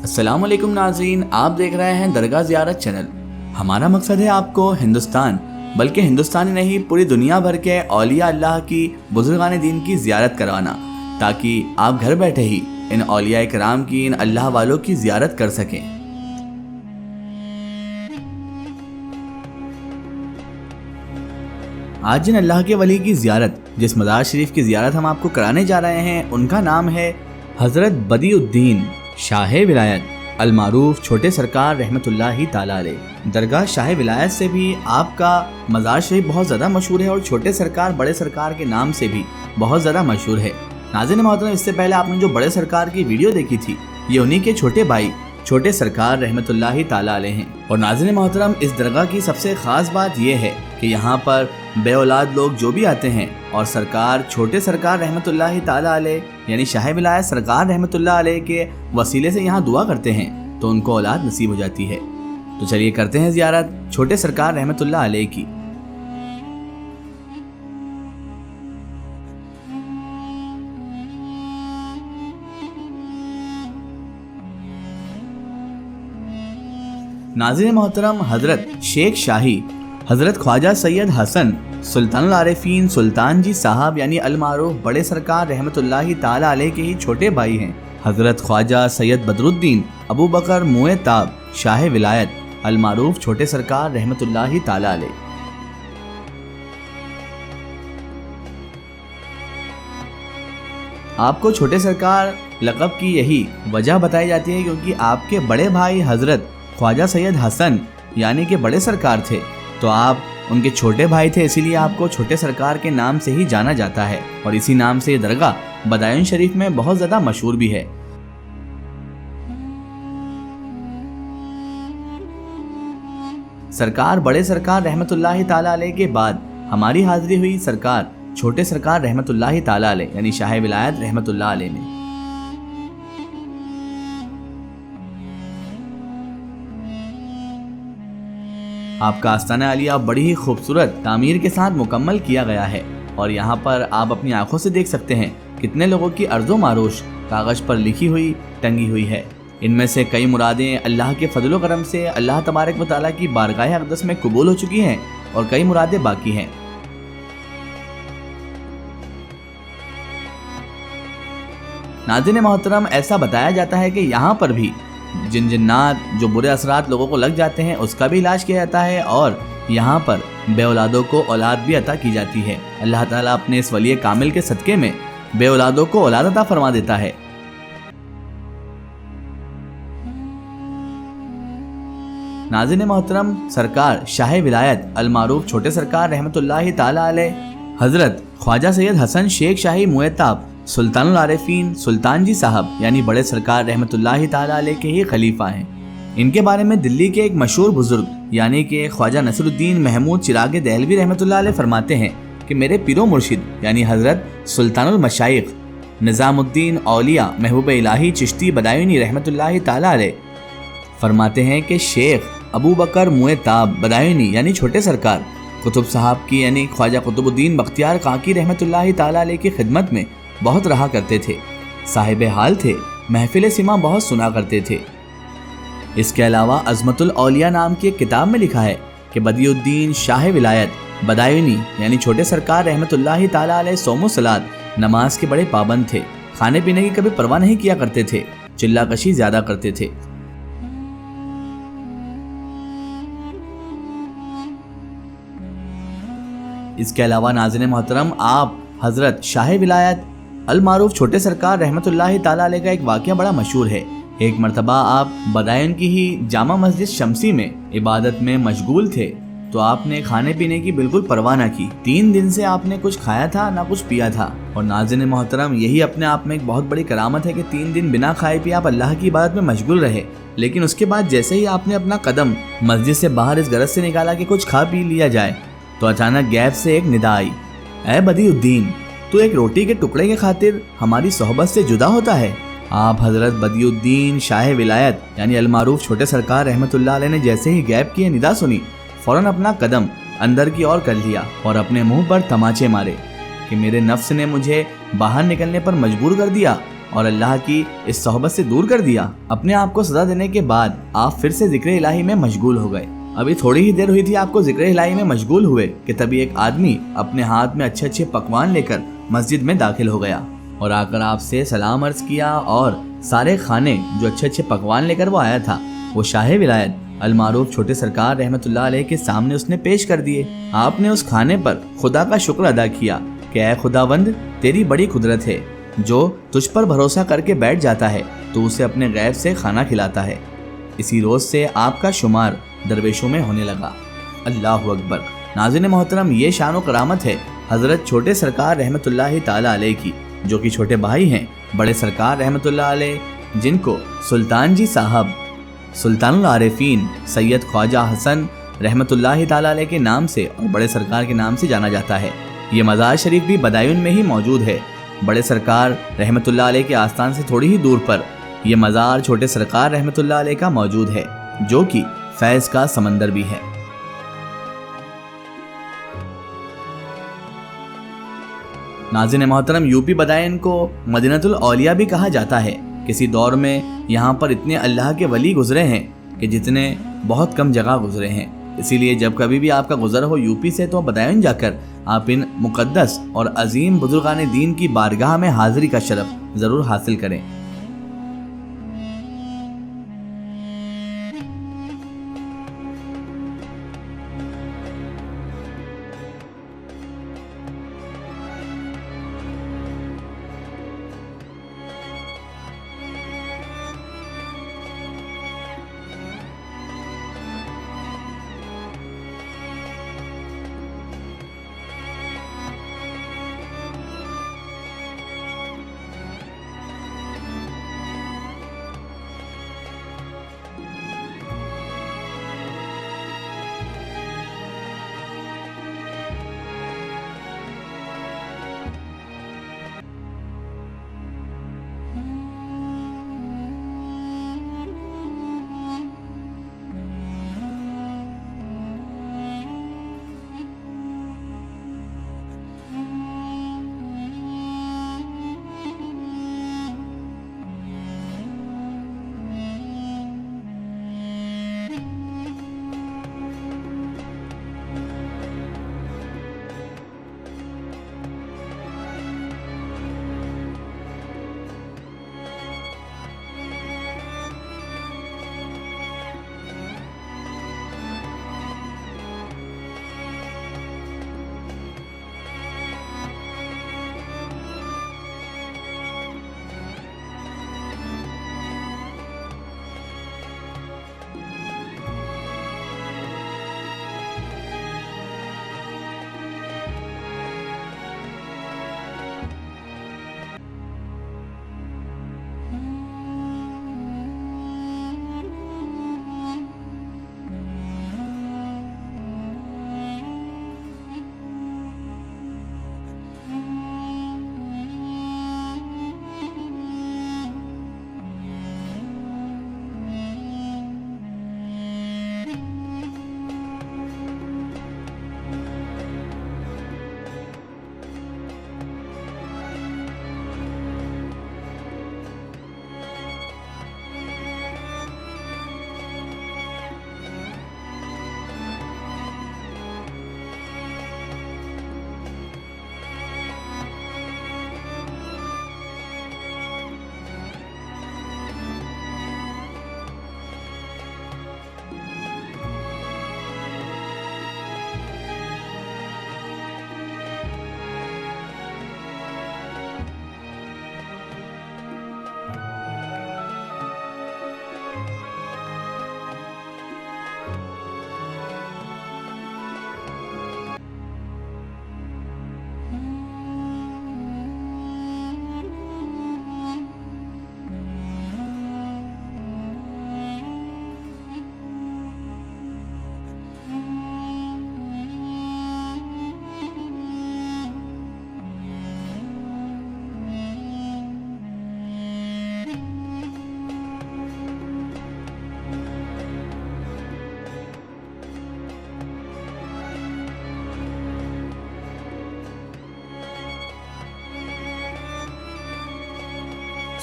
السلام علیکم ناظرین، آپ دیکھ رہے ہیں درگاہ زیارت چینل۔ ہمارا مقصد ہے آپ کو ہندوستان بلکہ ہندوستانی نہیں پوری دنیا بھر کے اولیاء اللہ کی بزرگان دین کی زیارت کروانا، تاکہ آپ گھر بیٹھے ہی ان اولیاء کرام کی، ان اللہ والوں کی زیارت کر سکیں۔ آج جن اللہ کے ولی کی زیارت، جس مزار شریف کی زیارت ہم آپ کو کرانے جا رہے ہیں، ان کا نام ہے حضرت بدیع الدین شاہ ولایت المعروف چھوٹے سرکار رحمۃ اللہ تعالی علیہ۔ درگاہ شاہ ولایت سے بھی آپ کا مزار شریف بہت زیادہ مشہور ہے، اور چھوٹے سرکار بڑے سرکار کے نام سے بھی بہت زیادہ مشہور ہے۔ ناظرین محترم، اس سے پہلے آپ نے جو بڑے سرکار کی ویڈیو دیکھی تھی، یہ انہی کے چھوٹے بھائی چھوٹے سرکار رحمۃ اللہ تعالی علیہ ہیں۔ اور ناظرین محترم، اس درگاہ کی سب سے خاص بات یہ ہے کہ یہاں پر بے اولاد لوگ جو بھی آتے ہیں اور سرکار چھوٹے سرکار رحمۃ اللہ تعالی علیہ یعنی شاہ ولایت سرکار رحمۃ اللہ علیہ کے وسیلے سے یہاں دعا کرتے ہیں تو ان کو اولاد نصیب ہو جاتی ہے۔ تو چلیے کرتے ہیں زیارت چھوٹے سرکار رحمۃ اللہ علیہ کی۔ ناظرین محترم، حضرت شیخ شاہی حضرت خواجہ سید حسن سلطان العارفین سلطان جی صاحب یعنی المعروف بڑے سرکار رحمۃ اللہ تعالی علیہ کے ہی چھوٹے بھائی ہیں۔ حضرت خواجہ سید بدر الدین ابو بکر موئے تاب شاہ ولایت المعروف چھوٹے سرکار رحمۃ اللہ تعالی علیہ۔ آپ کو چھوٹے سرکار لقب کی یہی وجہ بتائی جاتی ہے کیونکہ آپ کے بڑے بھائی حضرت خواجہ سید حسن یعنی کہ بڑے سرکار تھے، تو آپ ان کے چھوٹے بھائی تھے، اسی لیے آپ کو چھوٹے سرکار کے نام سے ہی جانا جاتا ہے، اور اسی نام سے یہ درگاہ بدایون شریف میں بہت زیادہ مشہور بھی ہے۔ سرکار بڑے سرکار رحمۃ اللہ تعالی علیہ کے بعد ہماری حاضری ہوئی سرکار چھوٹے سرکار رحمۃ اللہ تعالی علیہ یعنی شاہ ولایت رحمۃ اللہ علیہ میں۔ آپ کا آستانہ عالیہ بڑی ہی خوبصورت تعمیر کے ساتھ مکمل کیا گیا ہے، اور یہاں پر آپ اپنی آنکھوں سے دیکھ سکتے ہیں کتنے لوگوں کی عرض و معروش کاغذ پر لکھی ہوئی ٹنگی ہوئی ہے۔ ان میں سے کئی مرادیں اللہ کے فضل و کرم سے اللہ تبارک و تعالیٰ کی بارگاہ اقدس میں قبول ہو چکی ہیں، اور کئی مرادیں باقی ہیں۔ ناظرین محترم، ایسا بتایا جاتا ہے کہ یہاں پر بھی جنات جو برے اثرات لوگوں کو لگ جاتے ہیں اس کا بھی علاج کیا جاتا ہے، اور یہاں پر بے اولادوں کو اولاد بھی عطا کی جاتی ہے۔ اللہ تعالیٰ اپنے اس ولی کامل کے صدقے میں بے اولادوں کو اولاد عطا فرما دیتا ہے۔ ناظرین محترم، سرکار شاہ ولایت المعروف چھوٹے سرکار رحمۃ اللہ تعالی علیہ حضرت خواجہ سید حسن شیخ شاہی موئے تاب سلطان العارفین سلطان جی صاحب یعنی بڑے سرکار رحمۃ اللہ تعالی علیہ کے ہی خلیفہ ہیں۔ ان کے بارے میں دلی کے ایک مشہور بزرگ یعنی کہ خواجہ نصر الدین محمود چراغ دہلوی رحمۃ اللہ علیہ فرماتے ہیں کہ میرے پیر و مرشد یعنی حضرت سلطان المشائخ نظام الدین اولیاء محبوب الہی چشتی بدایونی رحمۃ اللہ تعالی علیہ فرماتے ہیں کہ شیخ ابو بکر موئے تاب بدایونی یعنی چھوٹے سرکار قطب صاحب کی یعنی خواجہ قطب الدین بختیار کاکی رحمۃ اللہ تعالی علیہ کی خدمت میں بہت رہا کرتے تھے، صاحب حال تھے، محفل سما بہت سنا کرتے تھے۔ اس کے علاوہ عظمت الاولیاء نام کی ایک کتاب میں لکھا ہے کہ بدیع الدین شاہ ولایت بدایونی یعنی چھوٹے سرکار رحمۃ اللہ تعالی علیہ صوم و صلات نماز کے بڑے پابند تھے، کھانے پینے کی کبھی پرواہ نہیں کیا کرتے تھے، چلہ کشی زیادہ کرتے تھے۔ اس کے علاوہ ناظرین محترم، آپ حضرت شاہ ولایت المعروف چھوٹے سرکار رحمۃ اللہ تعالی علیہ کا ایک واقعہ بڑا مشہور ہے۔ ایک مرتبہ آپ بدایون کی ہی جامع مسجد شمسی میں عبادت میں مشغول تھے، تو آپ نے کھانے پینے کی بالکل پرواہ نہ کی۔ 3 دن سے آپ نے کچھ کھایا تھا نہ کچھ پیا تھا، اور ناظرین محترم، یہی اپنے آپ میں ایک بہت بڑی کرامت ہے کہ 3 دن بنا کھائے پیے آپ اللہ کی عبادت میں مشغول رہے۔ لیکن اس کے بعد جیسے ہی آپ نے اپنا قدم مسجد سے باہر اس غرض سے نکالا کہ کچھ کھا پی لیا جائے، تو اچانک غیب سے ایک ندا آئی، اے بدیع الدین، تو ایک روٹی کے ٹکڑے کی خاطر ہماری صحبت سے جدا ہوتا ہے۔ آپ حضرت بدیع الدین شاہ ولایت یعنی المعروف چھوٹے سرکار رحمۃ اللہ علیہ نے جیسے ہی غیب کی ندا سنی، فوراً اپنا قدم اندر کی اور کر لیا اور اپنے منہ پر تماچے مارے کہ میرے نفس نے مجھے باہر نکلنے پر مجبور کر دیا، اور اللہ کی اس صحبت سے دور کر دیا۔ اپنے آپ کو سزا دینے کے بعد آپ پھر سے ذکر الہی میں مشغول ہو گئے۔ ابھی تھوڑی ہی دیر ہوئی تھی آپ کو ذکر الہی میں مشغول ہوئے کہ تبھی ایک آدمی اپنے ہاتھ میں اچھے اچھے پکوان لے کر مسجد میں داخل ہو گیا اور آ کر آپ سے سلام عرض کیا، اور سارے کھانے جو اچھے اچھے پکوان لے کر وہ آیا تھا وہ شاہ ولایت المعروف چھوٹے سرکار رحمت اللہ علیہ کے سامنے اس نے پیش کر دیے۔ آپ نے اس کھانے پر خدا کا شکر ادا کیا کہ اے خداوند، تیری بڑی قدرت ہے، جو تجھ پر بھروسہ کر کے بیٹھ جاتا ہے تو اسے اپنے غیب سے کھانا کھلاتا ہے۔ اسی روز سے آپ کا شمار درویشوں میں ہونے لگا۔ اللہ اکبر۔ ناظرین محترم، یہ شان و کرامت ہے حضرت چھوٹے سرکار رحمت اللہ تعالی علیہ کی، جو کہ چھوٹے بھائی ہیں بڑے سرکار رحمت اللہ علیہ، جن کو سلطان جی صاحب سلطان العارفین سید خواجہ حسن رحمت اللہ تعالی علیہ کے نام سے اور بڑے سرکار کے نام سے جانا جاتا ہے۔ یہ مزار شریف بھی بدایون میں ہی موجود ہے۔ بڑے سرکار رحمت اللہ علیہ کے آستان سے تھوڑی ہی دور پر یہ مزار چھوٹے سرکار رحمت اللہ علیہ کا موجود ہے، جو کہ فیض کا سمندر بھی ہے۔ ناظرین محترم، یوپی بدایون کو مدینۃ الاولیاء بھی کہا جاتا ہے۔ کسی دور میں یہاں پر اتنے اللہ کے ولی گزرے ہیں کہ جتنے بہت کم جگہ گزرے ہیں۔ اسی لیے جب کبھی بھی آپ کا گزر ہو یوپی سے تو بدایون جا کر آپ ان مقدس اور عظیم بزرگان دین کی بارگاہ میں حاضری کا شرف ضرور حاصل کریں۔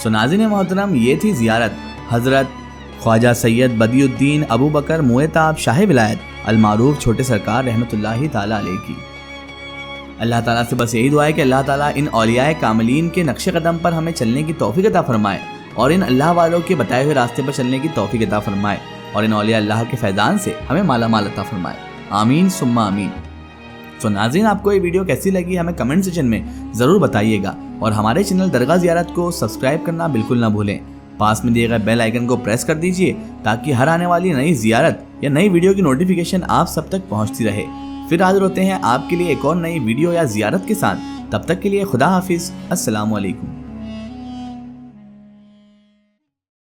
سو ناظرین محترم، یہ تھی زیارت حضرت خواجہ سید بدی الدین ابو بکر موئے-تاب شاہ ولایت المعروف چھوٹے سرکار رحمۃ اللہ تعالی علیہ کی۔ اللہ تعالیٰ سے بس یہی دعا ہے کہ اللہ تعالیٰ ان اولیاء کاملین کے نقش قدم پر ہمیں چلنے کی توفیق عطا فرمائے اور ان اللہ والوں کے بتائے ہوئے راستے پر چلنے کی توفیق عطا فرمائے اور ان اولیاء اللہ کے فیضان سے ہمیں مالا مال عطا فرمائے، آمین ثم آمین۔ تو ناظرین، آپ کو یہ ویڈیو کیسی لگی ہمیں کمنٹ سیکشن میں ضرور بتائیے گا اور ہمارے چینل درگاہ زیارت کو سبسکرائب کرنا بالکل نہ بھولیں۔ پاس میں دیے گئے بیل آئیکن کو پریس کر دیجئے تاکہ ہر آنے والی نئی زیارت یا نئی ویڈیو کی نوٹیفیکیشن آپ سب تک پہنچتی رہے۔ پھر حاضر ہوتے ہیں آپ کے لیے ایک اور نئی ویڈیو یا زیارت کے ساتھ، تب تک کے لیے خدا حافظ، السلام علیکم۔